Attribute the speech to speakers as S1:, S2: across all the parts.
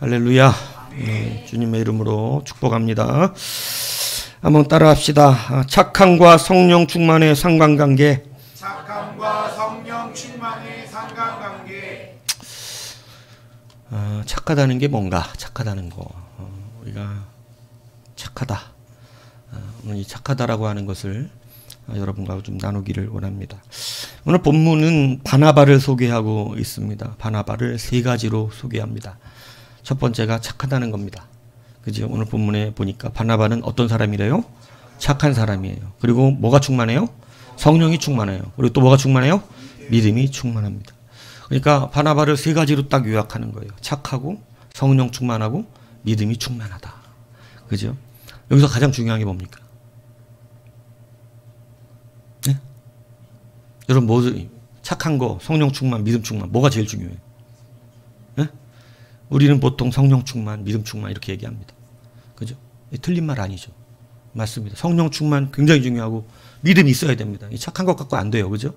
S1: 할렐루야. 주님의 이름으로 축복합니다. 한번 따라합시다. 착함과 성령 충만의 상관관계.
S2: 착함과 성령 충만의 상관관계.
S1: 착하다는 게 뭔가? 착하다는 거. 우리가 착하다. 오늘 이 착하다라고 하는 것을 여러분과 좀 나누기를 원합니다. 오늘 본문은 바나바를 소개하고 있습니다. 바나바를 세 가지로 소개합니다. 첫 번째가 착하다는 겁니다. 그죠? 오늘 본문에 보니까 바나바는 어떤 사람이래요? 착한 사람이에요. 그리고 뭐가 충만해요? 성령이 충만해요. 그리고 또 뭐가 충만해요? 믿음이 충만합니다. 그러니까 바나바를 세 가지로 딱 요약하는 거예요. 착하고, 성령 충만하고, 믿음이 충만하다. 그죠? 여기서 가장 중요한 게 뭡니까? 네? 여러분, 뭐, 착한 거, 성령 충만, 믿음 충만, 뭐가 제일 중요해요? 네? 우리는 보통 성령 충만, 믿음 충만 이렇게 얘기합니다. 그죠? 틀린 말 아니죠. 맞습니다. 성령 충만 굉장히 중요하고 믿음이 있어야 됩니다. 착한 것 갖고 안 돼요. 그죠?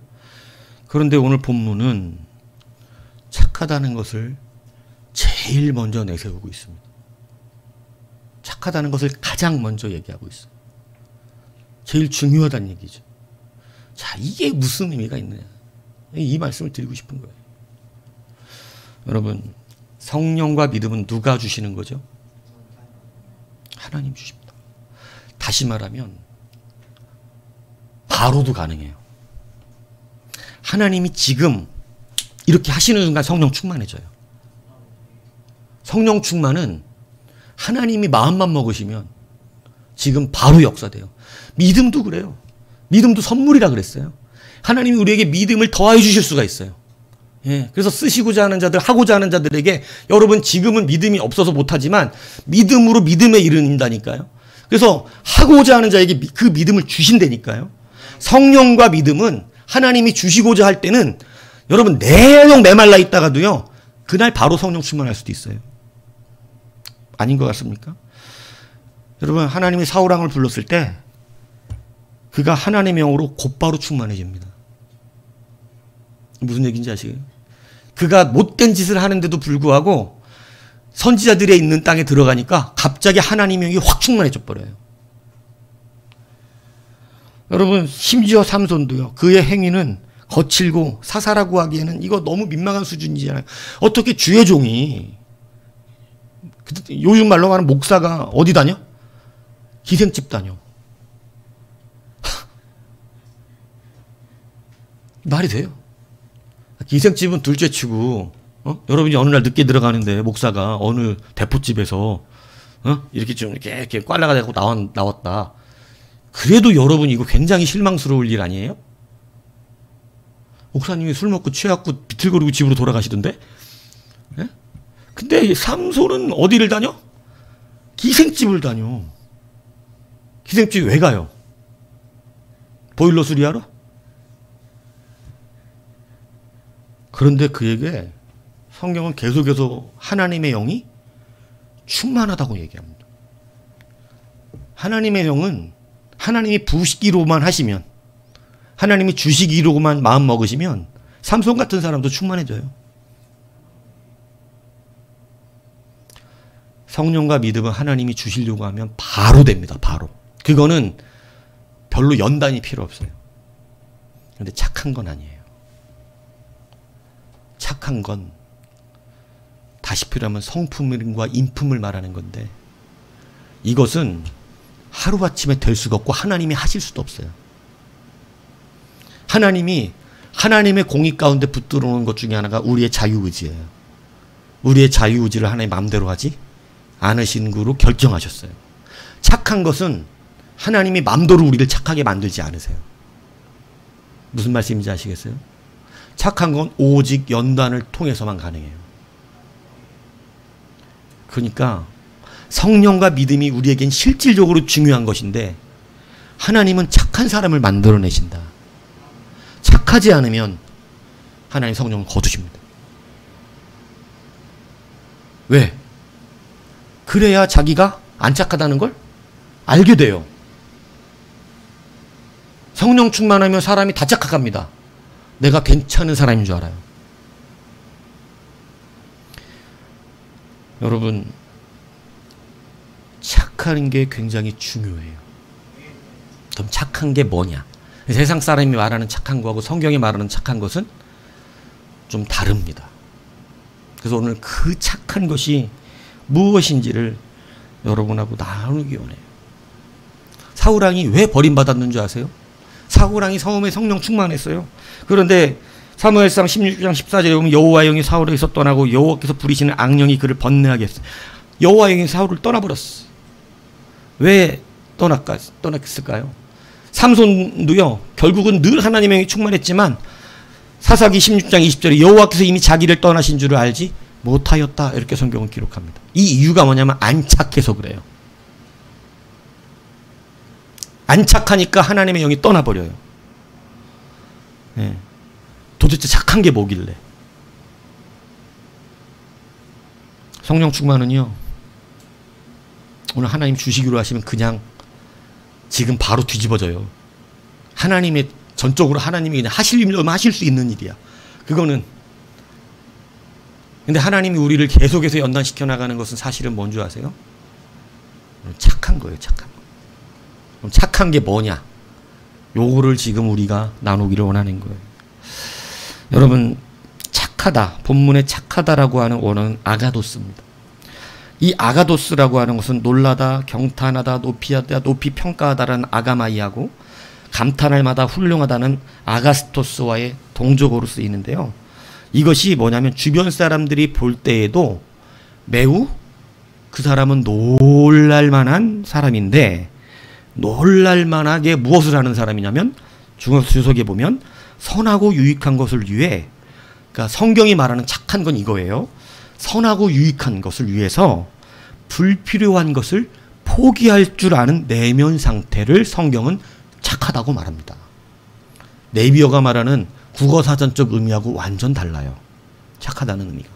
S1: 그런데 오늘 본문은 착하다는 것을 제일 먼저 내세우고 있습니다. 착하다는 것을 가장 먼저 얘기하고 있어요. 제일 중요하다는 얘기죠. 자, 이게 무슨 의미가 있느냐. 이 말씀을 드리고 싶은 거예요. 여러분, 성령과 믿음은 누가 주시는 거죠? 하나님 주십니다. 다시 말하면 바로도 가능해요. 하나님이 지금 이렇게 하시는 순간 성령 충만해져요. 성령 충만은 하나님이 마음만 먹으시면 지금 바로 역사돼요. 믿음도 그래요. 믿음도 선물이라 그랬어요. 하나님이 우리에게 믿음을 더하여 주실 수가 있어요. 예, 그래서 쓰시고자 하는 자들, 하고자 하는 자들에게 여러분 지금은 믿음이 없어서 못하지만 믿음으로 믿음에 이른다니까요. 그래서 하고자 하는 자에게 그 믿음을 주신다니까요. 성령과 믿음은 하나님이 주시고자 할 때는 여러분 내용 메말라 있다가도요. 그날 바로 성령 충만할 수도 있어요. 아닌 것 같습니까? 여러분 하나님이 사울왕을 불렀을 때 그가 하나님의 영으로 곧바로 충만해집니다. 무슨 얘기인지 아시겠어요? 그가 못된 짓을 하는데도 불구하고 선지자들이 있는 땅에 들어가니까 갑자기 하나님의 영이 확 충만해져 버려요. 여러분 심지어 삼손도요. 그의 행위는 거칠고 사사라고 하기에는 이거 너무 민망한 수준이잖아요. 어떻게 주의 종이 요즘 말로 하는 목사가 어디 다녀? 기생집 다녀. 말이 돼요? 기생집은 둘째 치고 여러분이 어느 날 늦게 들어가는데 목사가 어느 대포집에서 이렇게 좀 이렇게 꽐라가 되고 나왔다. 그래도 여러분 이거 굉장히 실망스러울 일 아니에요? 목사님이 술 먹고 취해갖고 비틀거리고 집으로 돌아가시던데? 네? 근데 삼손은 어디를 다녀? 기생집을 다녀. 기생집 왜 가요? 보일러 수리하러? 그런데 그에게 성경은 계속해서 하나님의 영이 충만하다고 얘기합니다. 하나님의 영은 하나님이 부시기로만 하시면, 하나님이 주시기로만 마음 먹으시면 삼손 같은 사람도 충만해져요. 성령과 믿음은 하나님이 주시려고 하면 바로 됩니다. 바로. 그거는 별로 연단이 필요 없어요. 그런데 착한 건 아니에요. 착한 건 다시 필요하면 성품과 인품을 말하는 건데 이것은 하루아침에 될 수가 없고 하나님이 하실 수도 없어요. 하나님이 하나님의 공의 가운데 붙들어 놓은 것 중에 하나가 우리의 자유의지예요. 우리의 자유의지를 하나님 마음대로 하지 않으신 거로 결정하셨어요. 착한 것은 하나님이 마음대로 우리를 착하게 만들지 않으세요. 무슨 말씀인지 아시겠어요? 착한 건 오직 연단을 통해서만 가능해요. 그러니까 성령과 믿음이 우리에겐 실질적으로 중요한 것인데 하나님은 착한 사람을 만들어내신다. 착하지 않으면 하나님 성령을 거두십니다. 왜? 그래야 자기가 안 착하다는 걸 알게 돼요. 성령 충만하면 사람이 다 착각합니다. 내가 괜찮은 사람인 줄 알아요. 여러분, 착한 게 굉장히 중요해요. 그럼 착한 게 뭐냐? 세상 사람이 말하는 착한 거하고 성경이 말하는 착한 것은 좀 다릅니다. 그래서 오늘 그 착한 것이 무엇인지를 여러분하고 나누기 원해요. 사울왕이 왜 버림받았는 줄 아세요? 사울왕이 처음에 성령 충만했어요. 그런데 사무엘상 16장 14절에 보면 여호와의 영이 사울에게서 떠나고 여호와께서 부리시는 악령이 그를 번뇌하게 했어요. 여호와의 영이 사울을 떠나버렸어. 왜 떠났을까요? 삼손도요, 결국은 늘 하나님의 영이 충만했지만 사사기 16장 20절에 여호와께서 이미 자기를 떠나신 줄을 알지 못하였다, 이렇게 성경은 기록합니다. 이 이유가 뭐냐면 안 착해서 그래요. 안 착하니까 하나님의 영이 떠나버려요. 네. 도대체 착한 게 뭐길래? 성령 충만은요, 오늘 하나님 주시기로 하시면 그냥 지금 바로 뒤집어져요. 하나님의 전적으로 하나님이 그냥 하실 일만 하실 수 있는 일이야. 그거는. 근데 하나님이 우리를 계속해서 연단시켜 나가는 것은 사실은 뭔 줄 아세요? 착한 거예요, 착한 거. 그럼 착한 게 뭐냐? 요거를 지금 우리가 나누기를 원하는 거예요. 여러분, 착하다, 본문에 착하다라고 하는 원어는 아가도스입니다. 이 아가도스라고 하는 것은 놀라다, 경탄하다, 높이하다, 높이 평가하다라는 아가마이하고 감탄할 마다 훌륭하다는 아가스토스와의 동적어로 쓰이는데요. 이것이 뭐냐면 주변 사람들이 볼 때에도 매우 그 사람은 놀랄만한 사람인데, 놀랄만하게 무엇을 하는 사람이냐면 주석에 보면 선하고 유익한 것을 위해, 그러니까 성경이 말하는 착한 건 이거예요. 선하고 유익한 것을 위해서 불필요한 것을 포기할 줄 아는 내면 상태를 성경은 착하다고 말합니다. 네이비어가 말하는 국어사전적 의미하고 완전 달라요. 착하다는 의미가.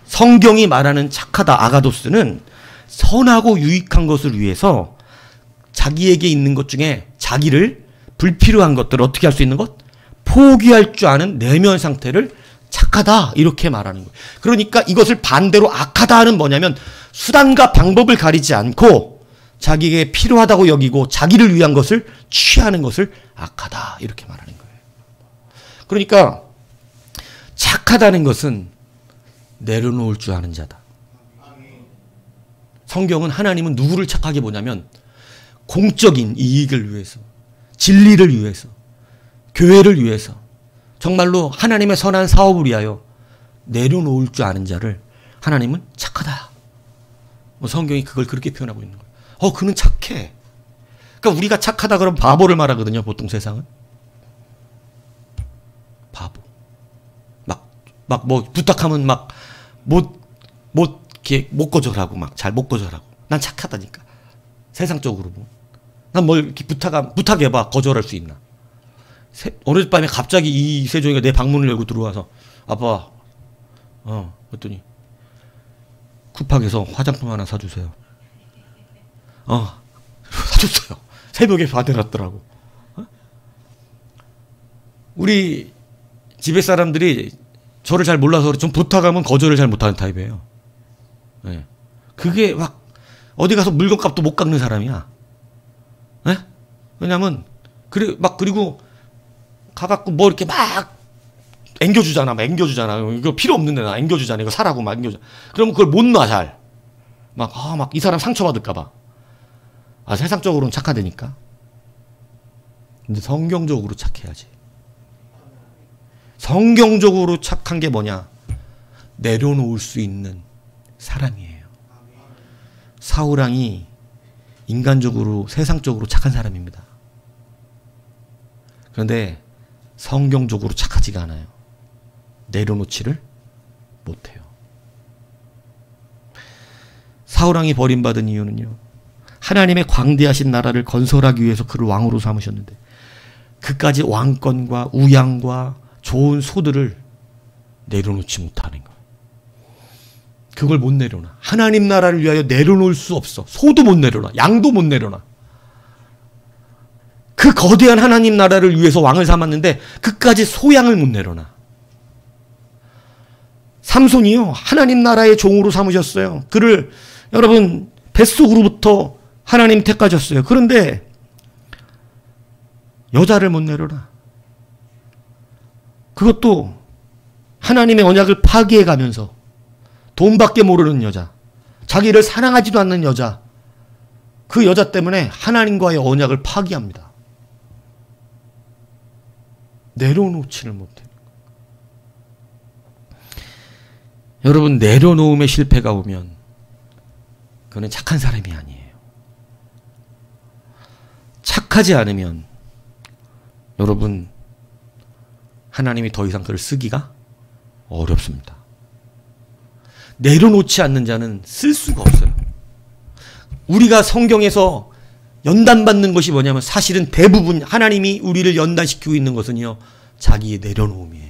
S1: 성경이 말하는 착하다, 아가도스는 선하고 유익한 것을 위해서 자기에게 있는 것 중에 자기를 불필요한 것들을 어떻게 할 수 있는 것? 포기할 줄 아는 내면 상태를 착하다, 이렇게 말하는 거예요. 그러니까 이것을 반대로 악하다는 뭐냐면 수단과 방법을 가리지 않고 자기에게 필요하다고 여기고 자기를 위한 것을 취하는 것을 악하다, 이렇게 말하는 거예요. 그러니까 착하다는 것은 내려놓을 줄 아는 자다. 성경은 하나님은 누구를 착하게 보냐면 공적인 이익을 위해서, 진리를 위해서, 교회를 위해서, 정말로 하나님의 선한 사업을 위하여 내려놓을 줄 아는 자를 하나님은 착하다. 성경이 그걸 그렇게 표현하고 있는 거예요. 그는 착해. 그러니까 우리가 착하다 그러면 바보를 말하거든요, 보통 세상은. 바보. 막 뭐 부탁하면 막 못 거절하고, 막 잘 못 거절하고. 난 착하다니까. 세상적으로 뭐. 난 뭘 이렇게 부탁해봐. 거절할 수 있나. 어느 밤에 갑자기 이 세종이가 내 방문을 열고 들어와서, 아빠, 그랬더니, 쿠팡에서 화장품 하나 사주세요. 사줬어요. 새벽에 받아놨더라고. 우리 집에 사람들이 저를 잘 몰라서 좀 부탁하면 거절을 잘 못하는 타입이에요. 네. 그게 막 어디 가서 물건값도 못 깎는 사람이야. 네? 왜냐면 그리고 가갖고 뭐 이렇게 막 앵겨주잖아. 이거 필요 없는데 나 앵겨주잖아. 이거 사라고 막 앵겨줘. 그러면 그걸 못 놔, 잘. 막 이 사람 상처받을까봐. 세상적으로는 착하다니까. 근데 성경적으로 착해야지. 성경적으로 착한 게 뭐냐? 내려놓을 수 있는 사람이에요. 사울왕이 인간적으로, 세상적으로 착한 사람입니다. 그런데 성경적으로 착하지가 않아요. 내려놓지를 못해요. 사울왕이 버림받은 이유는요, 하나님의 광대하신 나라를 건설하기 위해서 그를 왕으로 삼으셨는데 그까지 왕권과 우양과 좋은 소들을 내려놓지 못하는 거예요. 그걸 못 내려놔. 하나님 나라를 위하여 내려놓을 수 없어. 소도 못 내려놔. 양도 못 내려놔. 그 거대한 하나님 나라를 위해서 왕을 삼았는데 그까지 소양을 못 내려놔. 삼손이요, 하나님 나라의 종으로 삼으셨어요. 그를 여러분 뱃속으로부터 하나님 택하셨어요. 그런데 여자를 못 내려라. 그것도 하나님의 언약을 파기해 가면서 돈밖에 모르는 여자, 자기를 사랑하지도 않는 여자, 그 여자 때문에 하나님과의 언약을 파기합니다. 내려놓지를 못해요. 여러분, 내려놓음의 실패가 오면 그는 착한 사람이 아니에요. 착하지 않으면 여러분, 하나님이 더 이상 그를 쓰기가 어렵습니다. 내려놓지 않는 자는 쓸 수가 없어요. 우리가 성경에서 연단받는 것이 뭐냐면 사실은 대부분 하나님이 우리를 연단시키고 있는 것은요, 자기의 내려놓음이에요.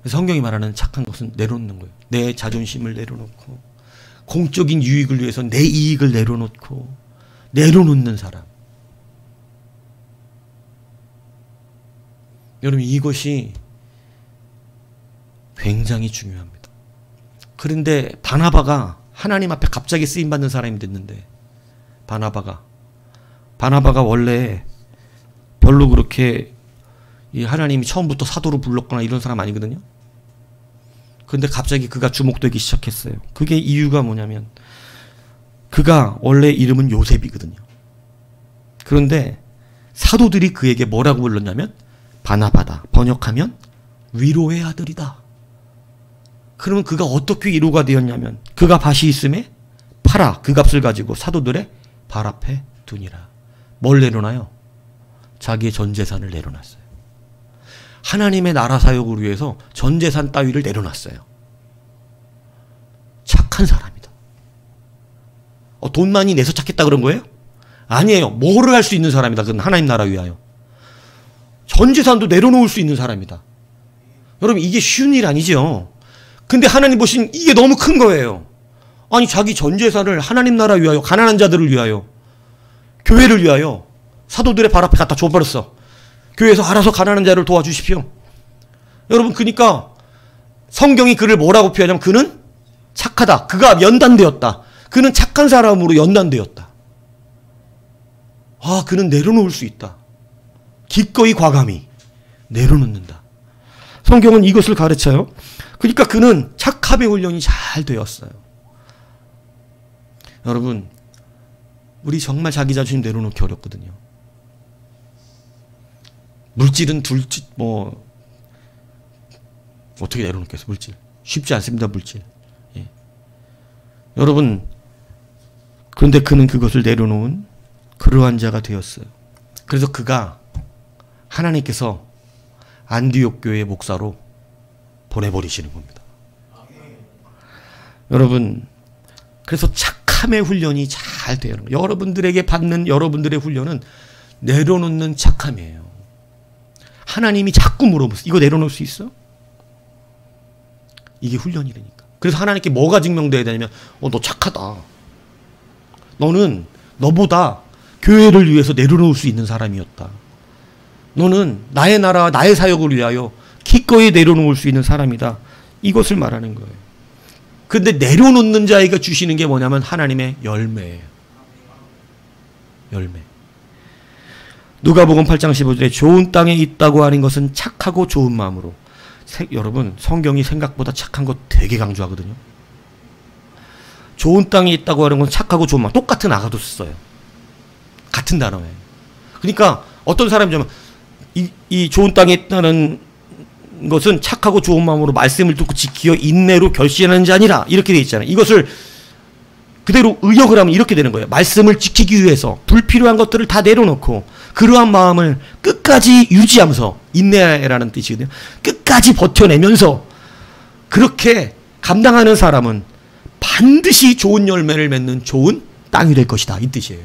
S1: 성경이 말하는 착한 것은 내려놓는 거예요. 내 자존심을 내려놓고, 공적인 유익을 위해서 내 이익을 내려놓고, 내려놓는 사람. 여러분, 이것이 굉장히 중요합니다. 그런데 바나바가 하나님 앞에 갑자기 쓰임받는 사람이 됐는데, 바나바가 원래 별로 그렇게 이 하나님이 처음부터 사도로 불렀거나 이런 사람 아니거든요. 그런데 갑자기 그가 주목되기 시작했어요. 그게 이유가 뭐냐면, 그가 원래 이름은 요셉이거든요. 그런데 사도들이 그에게 뭐라고 불렀냐면 바나바다. 번역하면 위로의 아들이다. 그러면 그가 어떻게 위로가 되었냐면, 그가 밭이 있음에 팔아 그 값을 가지고 사도들의 발 앞에 두니라. 뭘 내려놔요? 자기의 전 재산을 내려놨어요. 하나님의 나라 사역을 위해서 전 재산 따위를 내려놨어요. 착한 사람이다. 돈 많이 내서 착했다 그런 거예요? 아니에요. 뭐를 할 수 있는 사람이다. 그건 하나님 나라 위하여. 전 재산도 내려놓을 수 있는 사람이다. 여러분, 이게 쉬운 일 아니죠. 근데 하나님 보시면 이게 너무 큰 거예요. 아니, 자기 전 재산을 하나님 나라 위하여, 가난한 자들을 위하여, 교회를 위하여 사도들의 발 앞에 갖다 줘버렸어. 교회에서 알아서 가난한 자를 도와주십시오. 여러분, 그러니까 성경이 그를 뭐라고 표현하냐면 그는 착하다. 그가 연단되었다. 그는 착한 사람으로 연단되었다. 아, 그는 내려놓을 수 있다. 기꺼이 과감히 내려놓는다. 성경은 이것을 가르쳐요. 그러니까 그는 착함의 훈련이 잘 되었어요. 여러분, 우리 정말 자기 자신 내려놓기 어렵거든요. 물질은 어떻게 내려놓겠어요, 물질. 쉽지 않습니다, 물질. 예. 여러분, 그런데 그는 그것을 내려놓은 그러한 자가 되었어요. 그래서 그가 하나님께서 안디옥 교회의 목사로 보내버리시는 겁니다. 여러분, 그래서 착함의 훈련이 잘 돼요. 여러분들에게 받는 여러분들의 훈련은 내려놓는 착함이에요. 하나님이 자꾸 물어보세요. 이거 내려놓을 수 있어? 이게 훈련이라니까. 그래서 하나님께 뭐가 증명돼야 되냐면, 너 착하다. 너는 너보다 교회를 위해서 내려놓을 수 있는 사람이었다. 너는 나의 나라, 나의 사역을 위하여 기꺼이 내려놓을 수 있는 사람이다. 이것을 말하는 거예요. 근데 내려놓는 자에게 주시는 게 뭐냐면 하나님의 열매예요. 열매. 누가복음 8장 15절에 좋은 땅에 있다고 하는 것은 착하고 좋은 마음으로. 여러분, 성경이 생각보다 착한 거 되게 강조하거든요. 좋은 땅에 있다고 하는 건 착하고 좋은 마음. 똑같은 아가도 써요. 같은 단어예요. 그러니까 어떤 사람이냐면 이 좋은 땅에 있다는 것은 착하고 좋은 마음으로 말씀을 듣고 지키어 인내로 결신하는 자니라. 이렇게 되어 있잖아요. 이것을 그대로 의역을 하면 이렇게 되는 거예요. 말씀을 지키기 위해서 불필요한 것들을 다 내려놓고 그러한 마음을 끝까지 유지하면서, 인내라는 뜻이거든요. 끝까지 버텨내면서 그렇게 감당하는 사람은 반드시 좋은 열매를 맺는 좋은 땅이 될 것이다. 이 뜻이에요.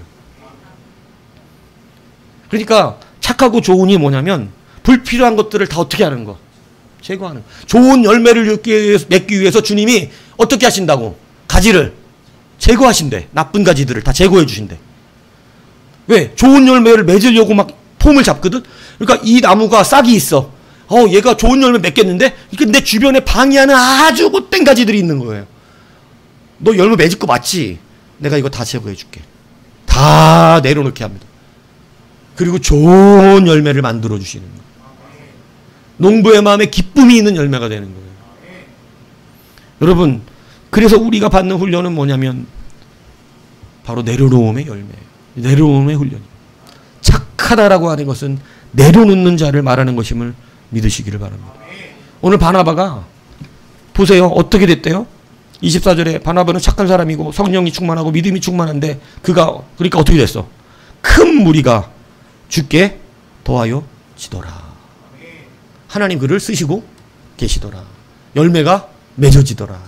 S1: 그러니까 착하고 좋은이 뭐냐면 불필요한 것들을 다 어떻게 하는 거? 제거하는 거. 좋은 열매를 맺기 위해서 주님이 어떻게 하신다고? 가지를 제거하신대. 나쁜 가지들을 다 제거해 주신대. 왜? 좋은 열매를 맺으려고 막 폼을 잡거든? 그러니까 이 나무가 싹이 있어. 얘가 좋은 열매 맺겠는데? 이게 내 주변에 방해하는 아주 못된 가지들이 있는 거예요. 너 열매 맺을 거 맞지? 내가 이거 다 제거해 줄게. 다 내려놓게 합니다. 그리고 좋은 열매를 만들어 주시는 거예요. 농부의 마음에 기쁨이 있는 열매가 되는 거예요. 여러분, 그래서 우리가 받는 훈련은 뭐냐면 바로 내려놓음의 열매예요. 내려놓음의 훈련이에요. 착하다라고 하는 것은 내려놓는 자를 말하는 것임을 믿으시기를 바랍니다. 오늘 바나바가 보세요. 어떻게 됐대요? 24절에 바나바는 착한 사람이고 성령이 충만하고 믿음이 충만한데 그러니까 어떻게 됐어? 큰 무리가 주께 더하여 지더라. 하나님 그를 쓰시고 계시더라. 열매가 맺어지더라.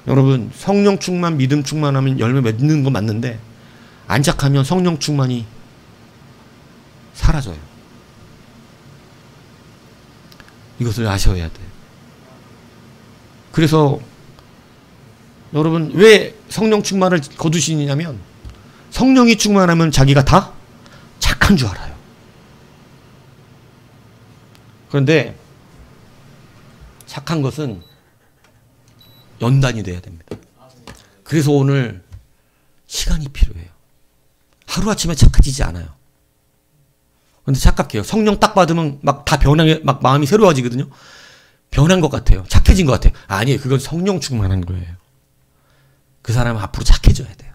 S1: 여러분, 성령 충만, 믿음 충만하면 열매 맺는 거 맞는데 안착하면 성령 충만이 사라져요. 이것을 아셔야 돼요. 그래서 여러분, 왜 성령 충만을 거두시냐면 성령이 충만하면 자기가 다 착한 줄 알아요. 그런데 착한 것은 연단이 돼야 됩니다. 그래서 오늘 시간이 필요해요. 하루아침에 착해지지 않아요. 근데 착각해요. 성령 딱 받으면 막 다 변하게, 막 마음이 새로워지거든요. 변한 것 같아요. 착해진 것 같아요. 아니에요. 그건 성령 충만한 거예요. 그 사람은 앞으로 착해져야 돼요.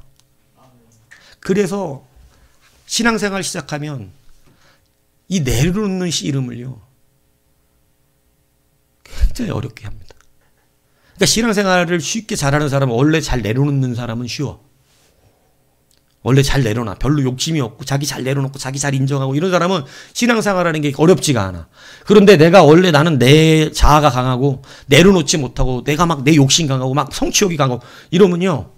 S1: 그래서 신앙생활 시작하면 이 내려놓는 씨름을요, 굉장히 어렵게 합니다. 그러니까 신앙생활을 쉽게 잘하는 사람은 원래 잘 내려놓는 사람은 쉬워. 원래 잘 내려놔. 별로 욕심이 없고 자기 잘 내려놓고 자기 잘 인정하고 이런 사람은 신앙생활하는 게 어렵지가 않아. 그런데 내가 원래 나는 내 자아가 강하고 내려놓지 못하고 내가 막 내 욕심 강하고 막 성취욕이 강하고 이러면요,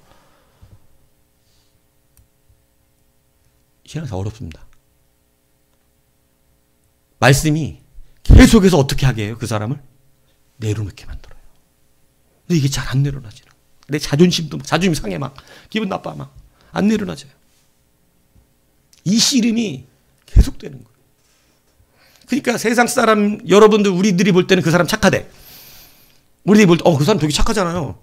S1: 신앙생활 어렵습니다. 말씀이 계속해서 어떻게 하게 해요? 그 사람을 내려놓게 만들어요. 근데 이게 잘 안 내려놔지는. 내 자존심도 자존심 상해, 막 기분 나빠, 막 안 내려놔져요. 이 씨름이 계속되는 거예요. 그러니까 세상 사람, 여러분들, 우리들이 볼 때는 그 사람 착하대. 우리들이 볼 때 그 사람 되게 착하잖아요.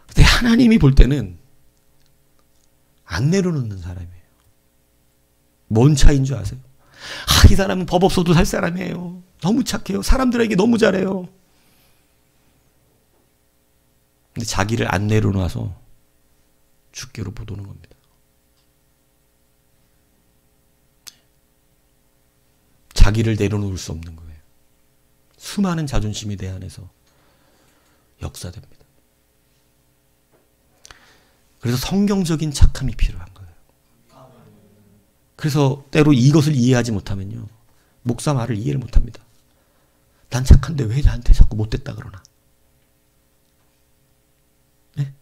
S1: 근데 하나님이 볼 때는 안 내려놓는 사람이에요. 뭔 차이인 줄 아세요? 이 사람은 법 없어도 살 사람이에요. 너무 착해요. 사람들에게 너무 잘해요. 근데 자기를 안 내려놔서 주께로 못 오는 겁니다. 자기를 내려놓을 수 없는 거예요. 수많은 자존심이 내 안에서 역사됩니다. 그래서 성경적인 착함이 필요한 거예요. 그래서 때로 이것을 이해하지 못하면요, 목사 말을 이해를 못합니다. 난 착한데 왜 나한테 자꾸 못됐다 그러나? 네?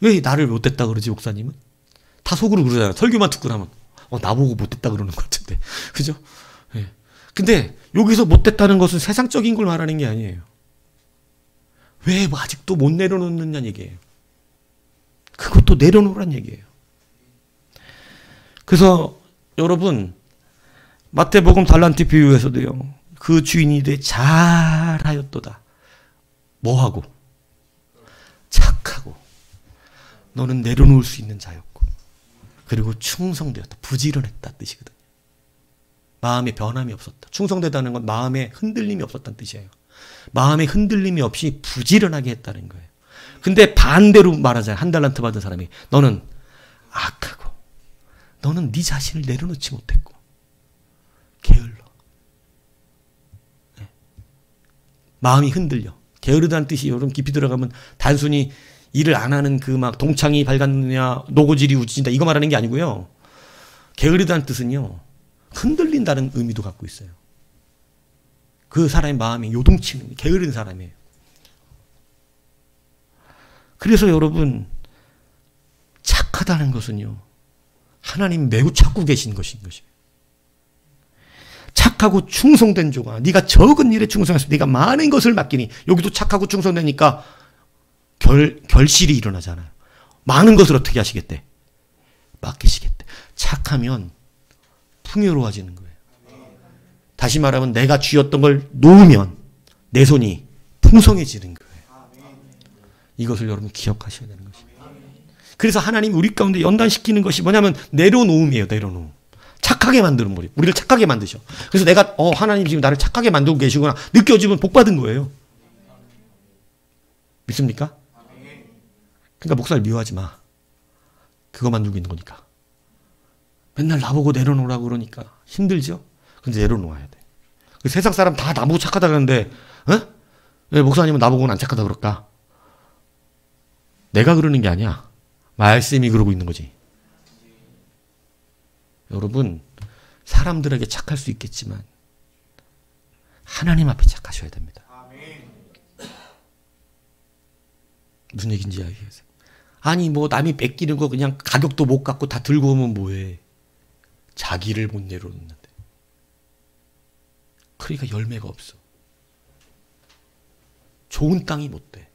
S1: 왜 나를 못됐다 그러지, 목사님은? 다 속으로 그러잖아요. 설교만 듣고 나면 나보고 못됐다 그러는 것 같은데. 그죠? 네. 근데 여기서 못됐다는 것은 세상적인 걸 말하는 게 아니에요. 왜 아직도 못 내려놓느냐는 얘기예요. 그것도 내려놓으란 얘기예요. 그래서 여러분, 마태복음 달란트 비유에서도요, 그 주인이 이르되 잘하였도다. 뭐하고? 착하고. 너는 내려놓을 수 있는 자였고, 그리고 충성되었다. 부지런했다 뜻이거든요. 마음에 변함이 없었다. 충성되다는 건 마음에 흔들림이 없었다는 뜻이에요. 마음에 흔들림이 없이 부지런하게 했다는 거예요. 근데 반대로 말하자면 한 달란트 받은 사람이 너는 악하고, 너는 네 자신을 내려놓지 못했고 게을러. 네. 마음이 흔들려. 게으르다는 뜻이 여러분 깊이 들어가면 단순히 일을 안 하는 그 막 동창이 밝았느냐, 노고질이 우진다 이거 말하는 게 아니고요. 게으르다는 뜻은요, 흔들린다는 의미도 갖고 있어요. 그 사람의 마음이 요동치는, 게으른 사람이에요. 그래서 여러분, 착하다는 것은요, 하나님 매우 찾고 계신 것인 것이에요. 착하고 충성된 조가, 네가 적은 일에 충성해서 네가 많은 것을 맡기니, 여기도 착하고 충성되니까 결실이 일어나잖아요. 많은 것을 어떻게 하시겠대? 맡기시겠대. 착하면 풍요로워지는 거예요. 다시 말하면 내가 쥐었던 걸 놓으면 내 손이 풍성해지는 거예요. 이것을 여러분 기억하셔야 되는 것입니다. 그래서 하나님이 우리 가운데 연단시키는 것이 뭐냐면 내려놓음이에요. 내려놓음. 착하게 만드는 거예요. 우리를 착하게 만드셔. 그래서 내가 하나님 지금 나를 착하게 만들고 계시구나 느껴지면 복 받은 거예요. 믿습니까? 그러니까 목사를 미워하지 마. 그거 만들고 있는 거니까. 맨날 나보고 내려놓으라고 그러니까 힘들죠? 근데 내려놓아야 돼. 세상 사람 다 나보고 착하다 그러는데 왜 목사님은 나보고는 안 착하다 그럴까? 내가 그러는 게 아니야. 말씀이 그러고 있는 거지. 여러분, 사람들에게 착할 수 있겠지만 하나님 앞에 착하셔야 됩니다. 무슨 얘기인지 알겠어요? 아니 뭐 남이 뺏기는 거 그냥 가격도 못 갖고 다 들고 오면 뭐해. 자기를 못 내려놓는데. 그러니까 열매가 없어. 좋은 땅이 못 돼.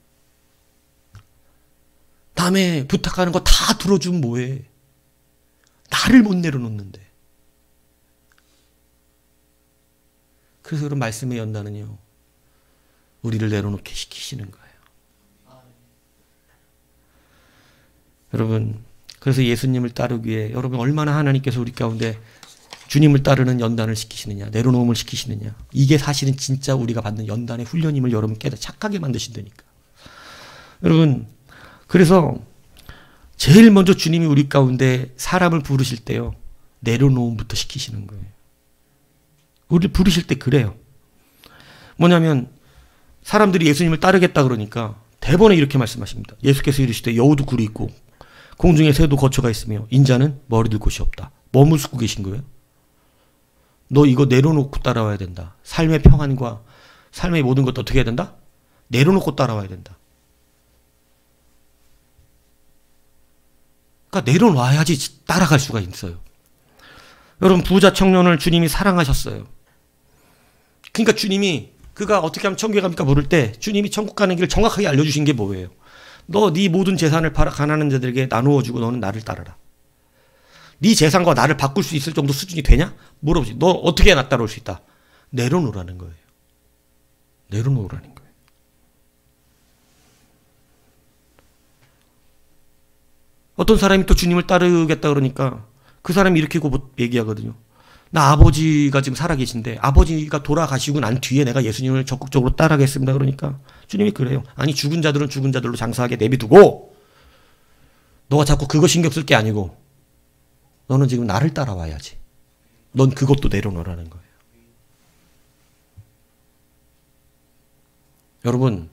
S1: 남의 부탁하는 거 다 들어주면 뭐해. 나를 못 내려놓는데. 그래서 그런 말씀의 연단은요. 우리를 내려놓게 시키시는 거예요. 여러분, 그래서 예수님을 따르기 위해 여러분 얼마나 하나님께서 우리 가운데 주님을 따르는 연단을 시키시느냐, 내려놓음을 시키시느냐. 이게 사실은 진짜 우리가 받는 연단의 훈련임을 여러분 깨닫 착하게 만드신다니까. 여러분, 그래서 제일 먼저 주님이 우리 가운데 사람을 부르실 때요. 내려놓음부터 시키시는 거예요. 우리를 부르실 때 그래요. 뭐냐면 사람들이 예수님을 따르겠다 그러니까 대번에 이렇게 말씀하십니다. 예수께서 이르시되 여우도 굴이 있고 공중에 새도 거처가 있으며 인자는 머리 들 곳이 없다. 뭐 묻고 계신 거예요? 너 이거 내려놓고 따라와야 된다. 삶의 평안과 삶의 모든 것도 어떻게 해야 된다? 내려놓고 따라와야 된다. 그러니까 내려놔야지 따라갈 수가 있어요. 여러분, 부자 청년을 주님이 사랑하셨어요. 그러니까 주님이 그가 어떻게 하면 천국에 갑니까 물을 때 주님이 천국 가는 길을 정확하게 알려주신 게 뭐예요? 너 네 모든 재산을 팔아 가난한 자들에게 나누어주고 너는 나를 따르라. 네 재산과 나를 바꿀 수 있을 정도 수준이 되냐? 물어보지. 너 어떻게 해야 나 따라올 수 있다? 내려놓으라는 거예요. 내려놓으라는 거예요. 어떤 사람이 또 주님을 따르겠다 그러니까 그 사람이 이렇게 얘기하거든요. 나 아버지가 지금 살아계신데 아버지가 돌아가시고 난 뒤에 내가 예수님을 적극적으로 따라가겠습니다. 그러니까 주님이 그래요. 아니 죽은 자들은 죽은 자들로 장사하게 내비두고 너가 자꾸 그거 신경 쓸 게 아니고 너는 지금 나를 따라와야지. 넌 그것도 내려놓으라는 거예요. 여러분,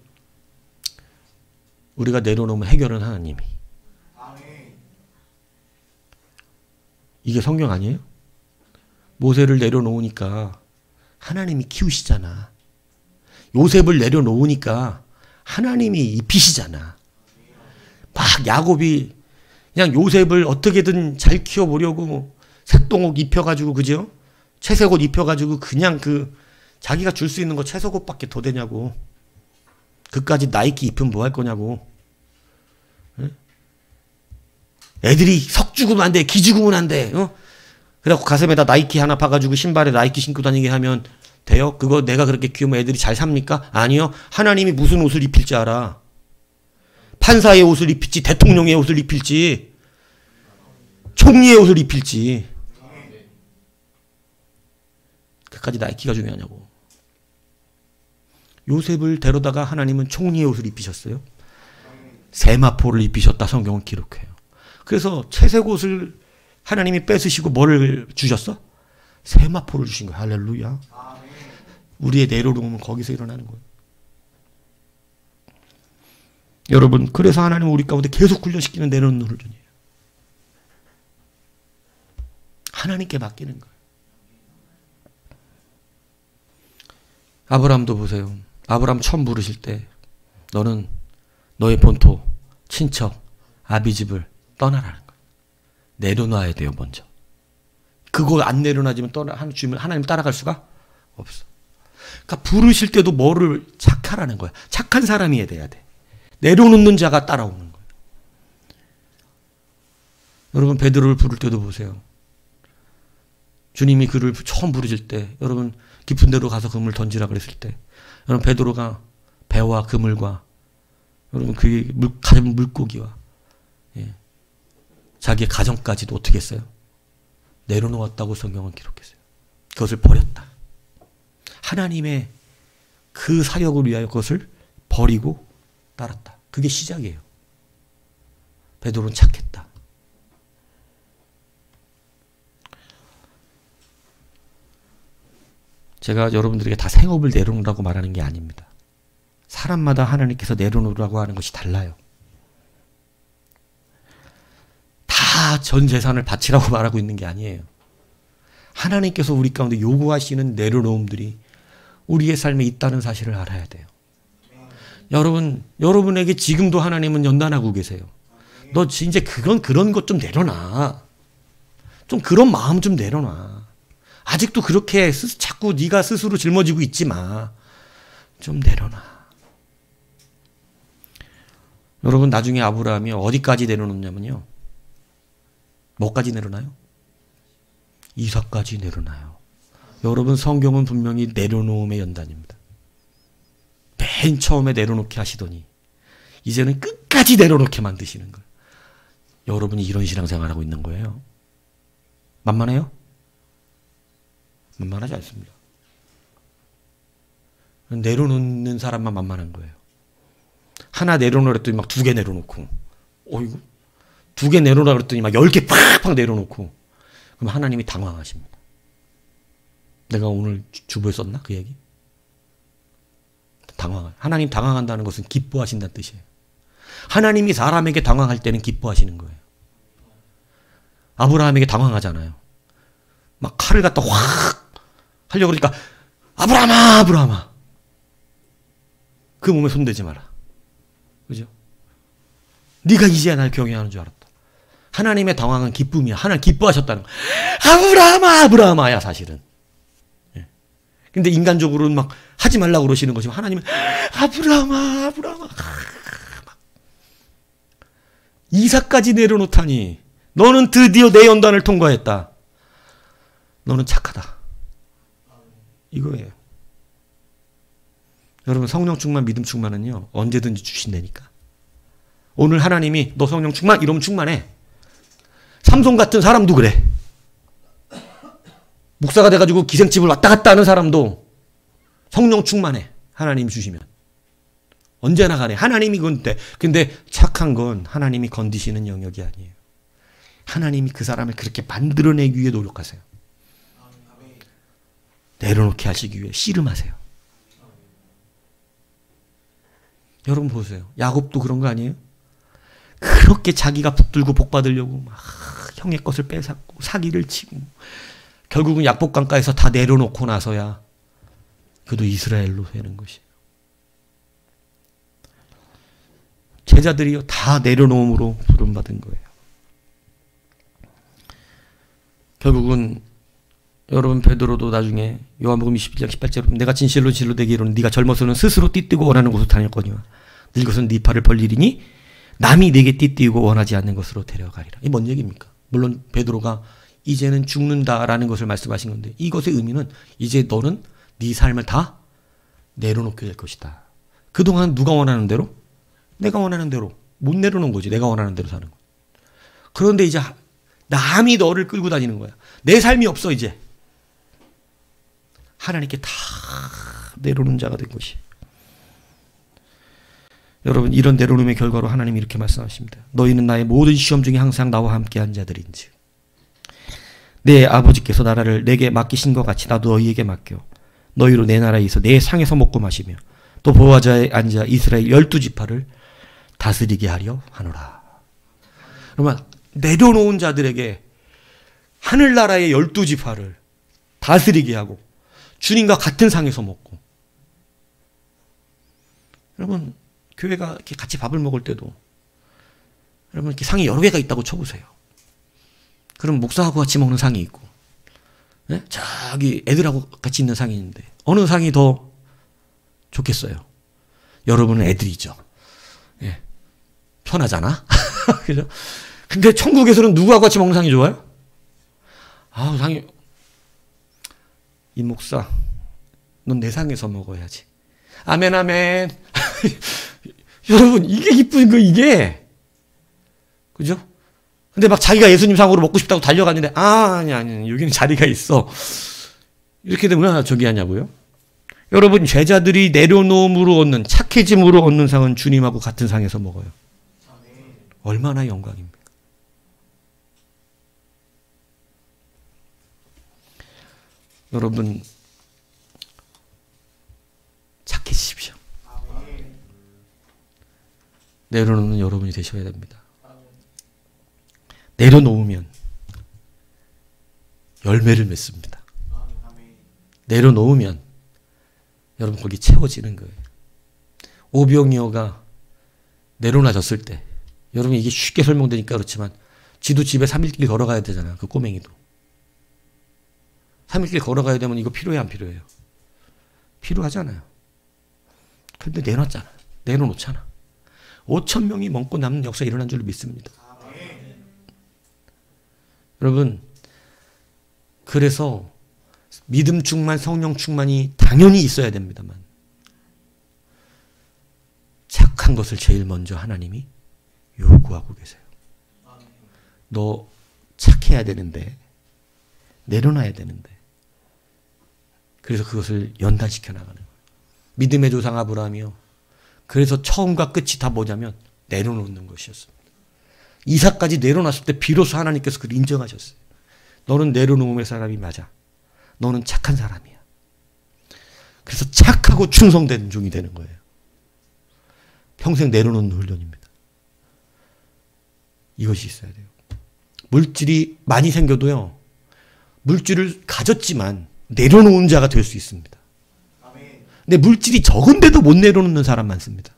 S1: 우리가 내려놓으면 해결은 하나님이. 이게 성경 아니에요? 모세를 내려놓으니까 하나님이 키우시잖아. 요셉을 내려놓으니까 하나님이 입히시잖아. 막 야곱이 그냥 요셉을 어떻게든 잘 키워보려고 색동옷 입혀가지고, 그죠? 채색옷 입혀가지고 그냥 자기가 줄 수 있는 거 채색옷밖에 더 되냐고. 그까지 나이키 입으면 뭐 할 거냐고. 애들이 석 죽으면 안 돼, 기 죽으면 안 돼. 그래갖고 가슴에다 나이키 하나 파가지고 신발에 나이키 신고 다니게 하면 돼요? 그거 내가 그렇게 키우면 애들이 잘 삽니까? 아니요. 하나님이 무슨 옷을 입힐지 알아. 판사의 옷을 입힐지, 대통령의 옷을 입힐지, 총리의 옷을 입힐지. 그까지 나이키가 중요하냐고. 요셉을 데려다가 하나님은 총리의 옷을 입히셨어요. 세마포를 입히셨다 성경은 기록해요. 그래서 채색옷을 하나님이 뺏으시고 뭐를 주셨어? 세마포를 주신 거예요. 할렐루야. 우리의 내려놓음은 거기서 일어나는 거예요. 여러분, 그래서 하나님은 우리 가운데 계속 훈련시키는 내려놓는 훈련이에요. 하나님께 맡기는 거예요. 아브라함도 보세요. 아브라함 처음 부르실 때 너는 너의 본토, 친척, 아비집을 떠나라는 거예요. 내려놔야 돼요, 먼저. 그거 안 내려놔지면 하나님 따라갈 수가 없어. 그러니까 부르실 때도 뭐를 착하라는 거야. 착한 사람이 돼야 돼. 내려놓는 자가 따라오는 거예요. 여러분, 베드로를 부를 때도 보세요. 주님이 그를 처음 부르실 때 여러분 깊은 데로 가서 그물 던지라 그랬을 때 여러분 베드로가 배와 그물과 여러분 그 가진 물고기와 자기의 가정까지도 어떻게 했어요? 내려놓았다고 성경은 기록했어요. 그것을 버렸다. 하나님의 그 사역을 위하여 그것을 버리고 따랐다. 그게 시작이에요. 베드로는 착했다. 제가 여러분들에게 다 생업을 내려놓으라고 말하는 게 아닙니다. 사람마다 하나님께서 내려놓으라고 하는 것이 달라요. 다 전 재산을 바치라고 말하고 있는 게 아니에요. 하나님께서 우리 가운데 요구하시는 내려놓음들이 우리의 삶에 있다는 사실을 알아야 돼요. 여러분에게 지금도 하나님은 연단하고 계세요. 너 이제 그런 것 좀 내려놔. 좀 그런 마음 좀 내려놔. 아직도 그렇게 자꾸 네가 스스로 짊어지고 있지 마. 좀 내려놔. 여러분 나중에 아브라함이 어디까지 내려놓냐면요. 뭐까지 내려놔요? 이삭까지 내려놔요. 여러분 성경은 분명히 내려놓음의 연단입니다. 맨 처음에 내려놓게 하시더니 이제는 끝까지 내려놓게 만드시는 거예요. 여러분이 이런 신앙생활하고 있는 거예요. 만만해요? 만만하지 않습니다. 내려놓는 사람만 만만한 거예요. 하나 내려놓으라 그랬더니 막 2개 내려놓고 어이구 2개 내려놓으라 그랬더니 막 10개 팍팍 내려놓고 그럼 하나님이 당황하십니다. 내가 오늘 주보에 썼나? 그 얘기? 하나님 당황한다는 것은 기뻐하신다는 뜻이에요. 하나님이 사람에게 당황할 때는 기뻐하시는 거예요. 아브라함에게 당황하잖아요. 막 칼을 갖다 확 하려고 그러니까 아브라함아 그 몸에 손대지 마라. 그죠? 네가 이제야 날 경외하는 줄 알았다. 하나님의 당황은 기쁨이야. 하나님 기뻐하셨다는 거야. 아브라함아야 사실은. 근데 인간적으로는 막 하지 말라고 그러시는 거지만 하나님은 아브라함아 이삭까지 내려놓다니 너는 드디어 내 연단을 통과했다. 너는 착하다. 이거예요. 여러분 성령 충만 믿음 충만은요 언제든지 주신다니까. 오늘 하나님이 너 성령 충만 이러면 충만해. 삼손 같은 사람도 그래. 목사가 돼가지고 기생집을 왔다 갔다 하는 사람도 성령 충만해. 하나님 주시면. 언제나 가네. 하나님이 건데. 근데 착한 건 하나님이 건드시는 영역이 아니에요. 하나님이 그 사람을 그렇게 만들어내기 위해 노력하세요. 내려놓게 하시기 위해 씨름하세요. 여러분 보세요. 야곱도 그런 거 아니에요? 그렇게 자기가 붙들고 복 받으려고 막 형의 것을 뺏었고 사기를 치고 결국은 약복강가에서 다 내려놓고 나서야 그도 이스라엘로 되는 것이에요. 제자들이요 다 내려놓음으로 부름받은 거예요. 결국은 여러분 베드로도 나중에 요한복음 21장 18절에 내가 진실로 되게 이르노니 네가 젊어서는 스스로 띠뜨고 원하는 곳으로 다녔거니와 늙어서는 네 팔을 벌리리니 남이 네게 띠띠고 원하지 않는 것으로 데려가리라. 이게 뭔 얘기입니까? 물론 베드로가 이제는 죽는다라는 것을 말씀하신 건데 이것의 의미는 이제 너는 네 삶을 다 내려놓게 될 것이다. 그동안 누가 원하는 대로? 내가 원하는 대로. 못 내려놓은 거지. 내가 원하는 대로 사는 거. 그런데 이제 남이 너를 끌고 다니는 거야. 내 삶이 없어 이제. 하나님께 다 내려놓는 자가 된 것이. 여러분 이런 내려놓음의 결과로 하나님이 이렇게 말씀하십니다. 너희는 나의 모든 시험 중에 항상 나와 함께한 자들인즉 내 아버지께서 나라를 내게 맡기신 것 같이 나도 너희에게 맡겨 너희로 내 나라에 있어 내 상에서 먹고 마시며 또 보좌에 앉아 이스라엘 12지파를 다스리게 하려 하노라. 그러면 내려놓은 자들에게 하늘나라의 12지파를 다스리게 하고 주님과 같은 상에서 먹고. 여러분 교회가 이렇게 같이 밥을 먹을 때도 여러분 이렇게 상이 여러 개가 있다고 쳐보세요. 그럼 목사하고 같이 먹는 상이 있고, 네? 저기 애들하고 같이 있는 상이 있는데 어느 상이 더 좋겠어요? 여러분은 애들이죠. 예. 편하잖아. 그죠? 근데 천국에서는 누구하고 같이 먹는 상이 좋아요? 아, 상이 이 목사 넌 내 상에서 먹어야지. 아멘, 아멘. 여러분, 이게 기쁜 거, 이게. 그죠? 근데 막 자기가 예수님 상으로 먹고 싶다고 달려갔는데, 아니, 여기는 자리가 있어. 이렇게 되면 저기 하냐고요? 여러분, 제자들이 내려놓음으로 얻는, 착해짐으로 얻는 상은 주님하고 같은 상에서 먹어요. 얼마나 영광입니까? 여러분, 착해지십시오. 내려놓는 여러분이 되셔야 됩니다. 내려놓으면 열매를 맺습니다. 내려놓으면 여러분 거기 채워지는 거예요. 오병이어가 내려놔졌을 때, 여러분 이게 쉽게 설명되니까 그렇지만 지도 집에 3일길 걸어가야 되잖아. 그 꼬맹이도 3일길 걸어가야 되면 이거 필요해 안 필요해요? 필요하잖아요. 근데 내놨잖아. 내려놓잖아. 5,000명이 먹고 남는 역사 일어난 줄로 믿습니다. 여러분, 그래서 믿음 충만, 성령 충만이 당연히 있어야 됩니다만 착한 것을 제일 먼저 하나님이 요구하고 계세요. 너 착해야 되는데, 내려놔야 되는데, 그래서 그것을 연단시켜 나가는 거예요. 믿음의 조상 아브라함이요, 그래서 처음과 끝이 다 뭐냐면 내려놓는 것이었습니다. 이삭까지 내려놨을 때 비로소 하나님께서 그를 인정하셨어요. 너는 내려놓음의 사람이 맞아. 너는 착한 사람이야. 그래서 착하고 충성된 종이 되는 거예요. 평생 내려놓는 훈련입니다. 이것이 있어야 돼요. 물질이 많이 생겨도요, 물질을 가졌지만 내려놓은 자가 될 수 있습니다. 근데 물질이 적은데도 못 내려놓는 사람 많습니다.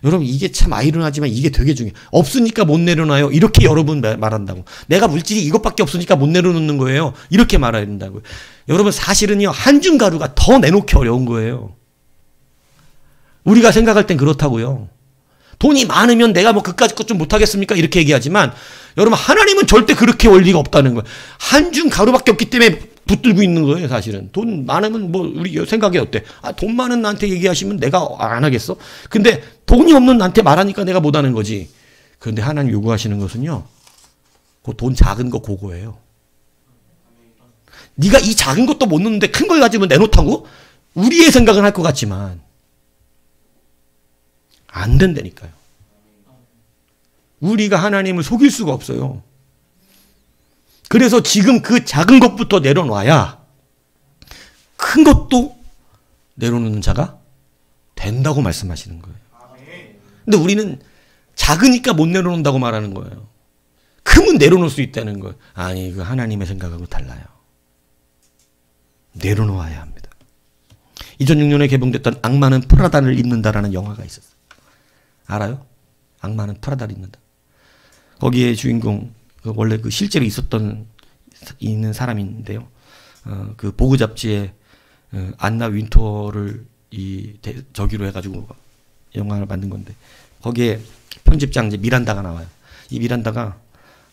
S1: 여러분, 이게 참 아이러니하지만 이게 되게 중요해요. 없으니까 못 내려놔요. 이렇게 여러분 말한다고. 내가 물질이 이것밖에 없으니까 못 내려놓는 거예요. 이렇게 말해야 된다고요. 여러분, 사실은요, 한줌 가루가 더 내놓기 어려운 거예요. 우리가 생각할 땐 그렇다고요. 돈이 많으면 내가 뭐 그까짓 것 좀 못하겠습니까? 이렇게 얘기하지만 여러분, 하나님은 절대 그렇게 원리가 없다는 거예요. 한줌 가루밖에 없기 때문에 붙들고 있는 거예요, 사실은. 돈 많으면 뭐 우리 생각이 어때? 아, 돈 많은 나한테 얘기하시면 내가 안 하겠어? 근데 돈이 없는 나한테 말하니까 내가 못 하는 거지. 그런데 하나님 요구하시는 것은요, 그 돈 작은 거 그거예요. 네가 이 작은 것도 못 넣는데 큰 걸 가지면 내놓다고? 우리의 생각은 할 것 같지만 안 된다니까요. 우리가 하나님을 속일 수가 없어요. 그래서 지금 그 작은 것부터 내려놔야 큰 것도 내려놓는 자가 된다고 말씀하시는 거예요. 근데 우리는 작으니까 못 내려놓는다고 말하는 거예요. 크면 내려놓을 수 있다는 거예요. 아니, 그 하나님의 생각하고 달라요. 내려놓아야 합니다. 2006년에 개봉됐던 악마는 프라다를 입는다라는 영화가 있었어요. 알아요? 악마는 프라다를 입는다. 거기에 주인공, 원래 그 실제로 있는 사람인데요. 그 보그 잡지에 안나 윈터를 저기로 해가지고 영화를 만든 건데, 거기에 편집장 이제 미란다가 나와요. 이 미란다가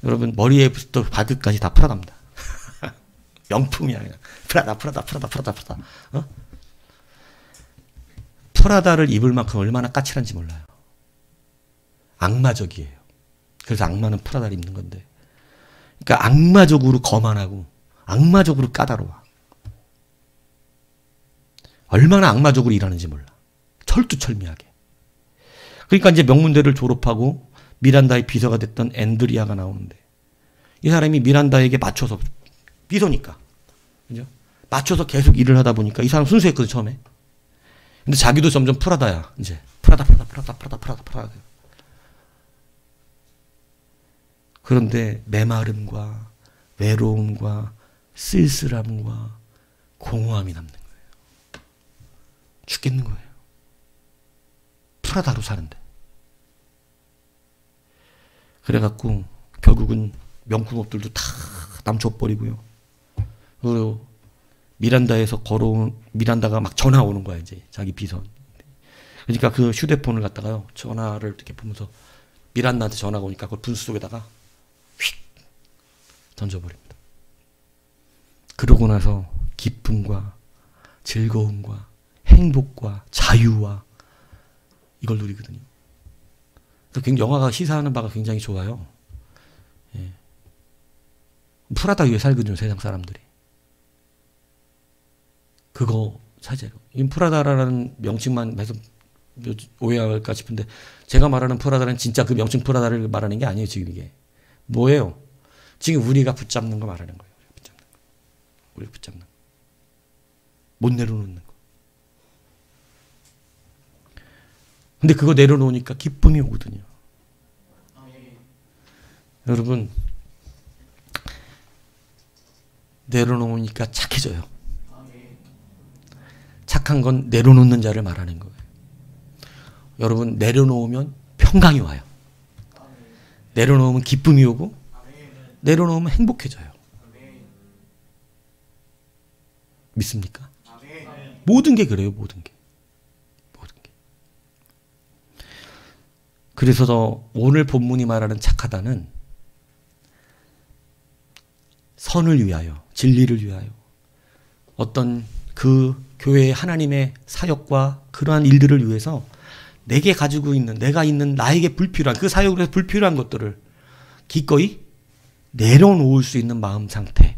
S1: 여러분 머리에부터 발끝까지 다 프라다입니다. 명품이야, 그냥. 프라다. 프라다를 입을 만큼 얼마나 까칠한지 몰라요. 악마적이에요. 그래서 악마는 프라다를 입는 건데, 그러니까 악마적으로 거만하고 악마적으로 까다로워. 얼마나 악마적으로 일하는지 몰라. 철두철미하게. 그러니까 이제 명문대를 졸업하고 미란다의 비서가 됐던 앤드리아가 나오는데, 이 사람이 미란다에게 맞춰서, 비서니까, 그죠? 맞춰서 계속 일을 하다 보니까 이 사람 순수했거든, 처음에. 근데 자기도 점점 프라다야, 이제. 프라다. 그런데 메마름과 외로움과 쓸쓸함과 공허함이 남는 거예요. 죽겠는 거예요. 프라다로 사는데. 그래갖고 결국은 명품 옷들도 다 남줘버리고요. 그리고 미란다에서 미란다가 막 전화 오는 거야, 이제 자기 비서. 그러니까 그 휴대폰을 갖다가요, 전화를 이렇게 보면서 미란다한테 전화가 오니까 그걸 분수 속에다가 휙 던져버립니다. 그러고 나서 기쁨과 즐거움과 행복과 자유와 이걸 누리거든요. 그래서 영화가 시사하는 바가 굉장히 좋아요. 예. 프라다 위에 살거든요, 세상 사람들이. 그거 차제로. 이 프라다라는 명칭만 해서 오해할까 싶은데, 제가 말하는 프라다는 진짜 그 명칭 프라다를 말하는 게 아니에요, 지금 이게. 뭐예요? 지금 우리가 붙잡는 거 말하는 거예요. 우리가 붙잡는 거. 못 내려놓는 거. 근데 그거 내려놓으니까 기쁨이 오거든요. 여러분, 내려놓으니까 착해져요. 착한 건 내려놓는 자를 말하는 거예요. 여러분, 내려놓으면 평강이 와요. 내려놓으면 기쁨이 오고, 내려놓으면 행복해져요. 믿습니까? 모든 게 그래요, 모든 게. 그래서 오늘 본문이 말하는 착하다는 선을 위하여, 진리를 위하여, 어떤 그 교회의 하나님의 사역과 그러한 일들을 위해서 내게 가지고 있는, 내가 있는 나에게 불필요한, 그 사역을 해서 불필요한 것들을 기꺼이 내려놓을 수 있는 마음 상태,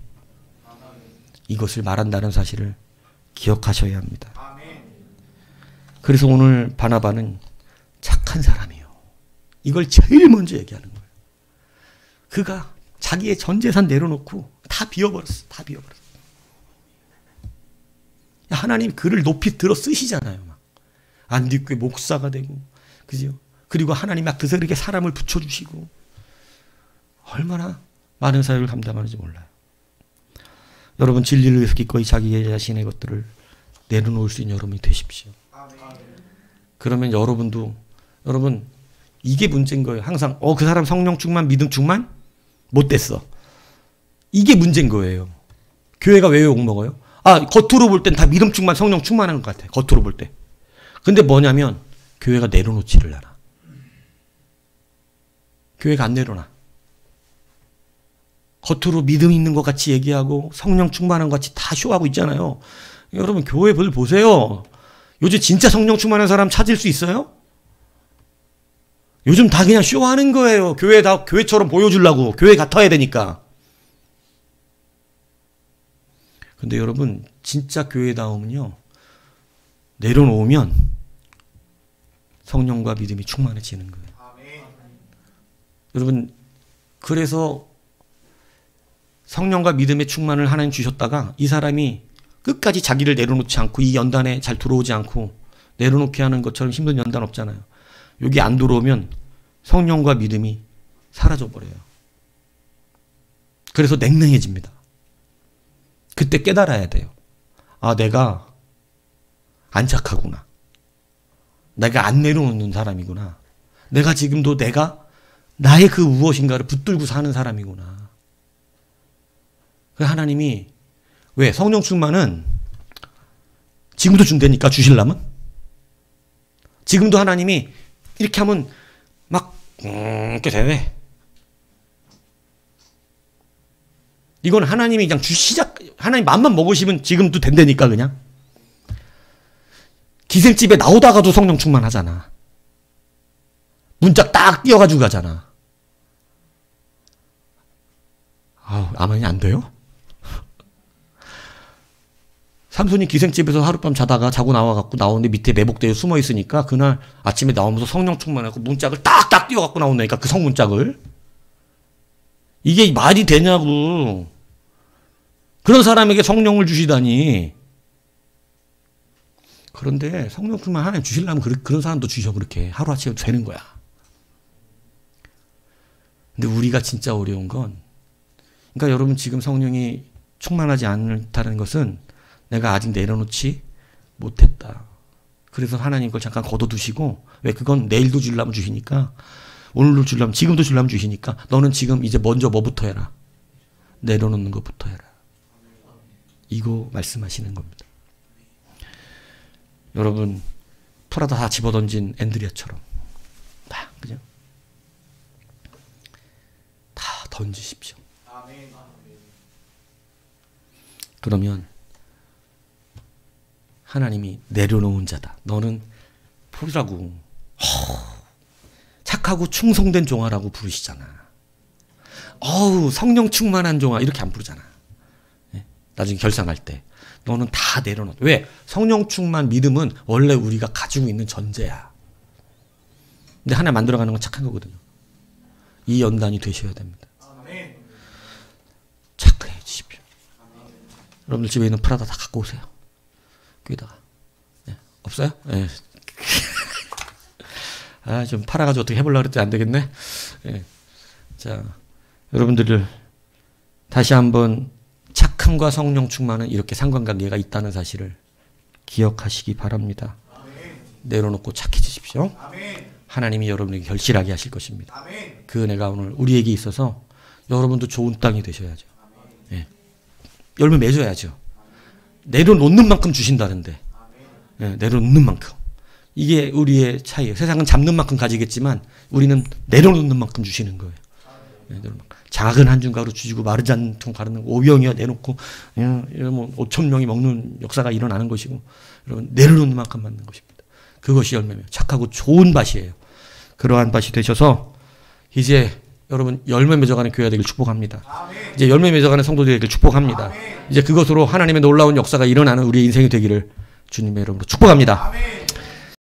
S1: 이것을 말한다는 사실을 기억하셔야 합니다. 그래서 오늘 바나바는 착한 사람이에요. 이걸 제일 먼저 얘기하는 거예요. 그가 자기의 전 재산 내려놓고 다 비워버렸어. 다 비워버렸어. 하나님 그를 높이 들어 쓰시잖아요. 막. 안디교회 목사가 되고, 그죠? 그리고 하나님 막 그들에게 사람을 붙여주시고, 얼마나 많은 사역을 감당하는지 몰라요. 여러분, 진리를 위해서 기꺼이 자기 자신의 것들을 내려놓을 수 있는 여러분이 되십시오. 그러면 여러분도, 여러분, 이게 문제인 거예요. 항상, 그 사람 성령 충만, 믿음 충만? 못 됐어. 이게 문제인 거예요. 교회가 왜 욕먹어요? 겉으로 볼 땐 다 믿음 충만, 성령 충만한 것 같아. 겉으로 볼 때. 근데 뭐냐면, 교회가 내려놓지를 않아. 교회가 안 내려놔. 겉으로 믿음 있는 것 같이 얘기하고, 성령 충만한 것 같이 다 쇼하고 있잖아요. 여러분, 교회들 보세요. 요즘 진짜 성령 충만한 사람 찾을 수 있어요? 요즘 다 그냥 쇼하는 거예요. 교회 다 교회처럼 보여주려고. 교회 같아야 되니까. 근데 여러분, 진짜 교회다움은요, 내려놓으면 성령과 믿음이 충만해지는 거예요. 여러분, 그래서 성령과 믿음의 충만을 하나님 주셨다가 이 사람이 끝까지 자기를 내려놓지 않고 이 연단에 잘 들어오지 않고 내려놓게 하는 것처럼 힘든 연단 없잖아요. 여기 안 들어오면 성령과 믿음이 사라져버려요. 그래서 냉랭해집니다. 그때 깨달아야 돼요. 내가 안 착하구나. 내가 안 내려놓는 사람이구나. 내가 지금도 나의 그 무엇인가를 붙들고 사는 사람이구나. 하나님이 왜? 성령 충만은 지금도 준다니까, 주실라면? 지금도 하나님이 이렇게 하면 막 이렇게 되네. 이건 하나님이 그냥 하나님 맘만 먹으시면 지금도 된다니까, 그냥. 기생집에 나오다가도 성령 충만하잖아. 문짝 딱 띄어가지고 가잖아. 아멘이 안 돼요? 삼손이 기생집에서 하룻밤 자고 나오는데 밑에 매복대에 숨어 있으니까 그날 아침에 나오면서 성령 충만하고 문짝을 딱딱 띄워갖고 나온다니까, 그 성문짝을. 이게 말이 되냐고. 그런 사람에게 성령을 주시다니. 그런데 성령 충만 하나님 주시려면 그런 사람도 주셔. 그렇게 하루아침에 되는 거야. 근데 우리가 진짜 어려운 건, 그러니까 여러분, 지금 성령이 충만하지 않다는 것은 내가 아직 내려놓지 못했다. 그래서 하나님 걸 잠깐 걷어두시고, 왜? 그건 내일도 주려면 주시니까, 오늘도 주려면, 지금도 주려면 주시니까, 너는 지금 이제 먼저 뭐부터 해라? 내려놓는 것부터 해라. 이거 말씀하시는 겁니다. 여러분, 프라다 다 집어던진 앤드리아처럼 그죠? 다 던지십시오. 그러면 하나님이 내려놓은 자다. 너는 보라고 착하고 충성된 종아라고 부르시잖아. 성령 충만한 종아 이렇게 안 부르잖아. 나중에 결산할 때 너는 다 내려놓아. 왜? 성령 충만 믿음은 원래 우리가 가지고 있는 전제야. 근데 하나 만들어가는 건 착한 거거든요. 이 연단이 되셔야 됩니다. 착해지십시오. 여러분들 집에 있는 프라다 다 갖고 오세요. 여기다가. 없어요? 네. 좀 팔아가지고 어떻게 해보려고 그랬더니 안 되겠네. 자, 여러분들을 다시 한번 착함과 성령 충만은 이렇게 상관관계가 있다는 사실을 기억하시기 바랍니다. 내려놓고 착해지십시오. 하나님이 여러분에게 결실하게 하실 것입니다. 그 은혜가 오늘 우리에게 있어서 여러분도 좋은 땅이 되셔야죠. 열매 맺어야죠. 내려놓는 만큼 주신다는데. 내려놓는 만큼. 이게 우리의 차이예요. 세상은 잡는 만큼 가지겠지만 우리는 내려놓는 만큼 주시는 거예요. 작은 한 줌가루 주시고 마르지 않는 통 가르는 5병이야 내놓고 5천 명이 먹는 역사가 일어나는 것이고 여러분 내려놓는 만큼 받는 것입니다. 그것이 열매며 착하고 좋은 밭이에요. 그러한 밭이 되셔서 이제 여러분 열매 맺어가는 교회가 되길 축복합니다. 이제 열매 맺어가는 성도들이 되길 축복합니다. 이제 그것으로 하나님의 놀라운 역사가 일어나는 우리의 인생이 되기를 주님의 이름으로 축복합니다.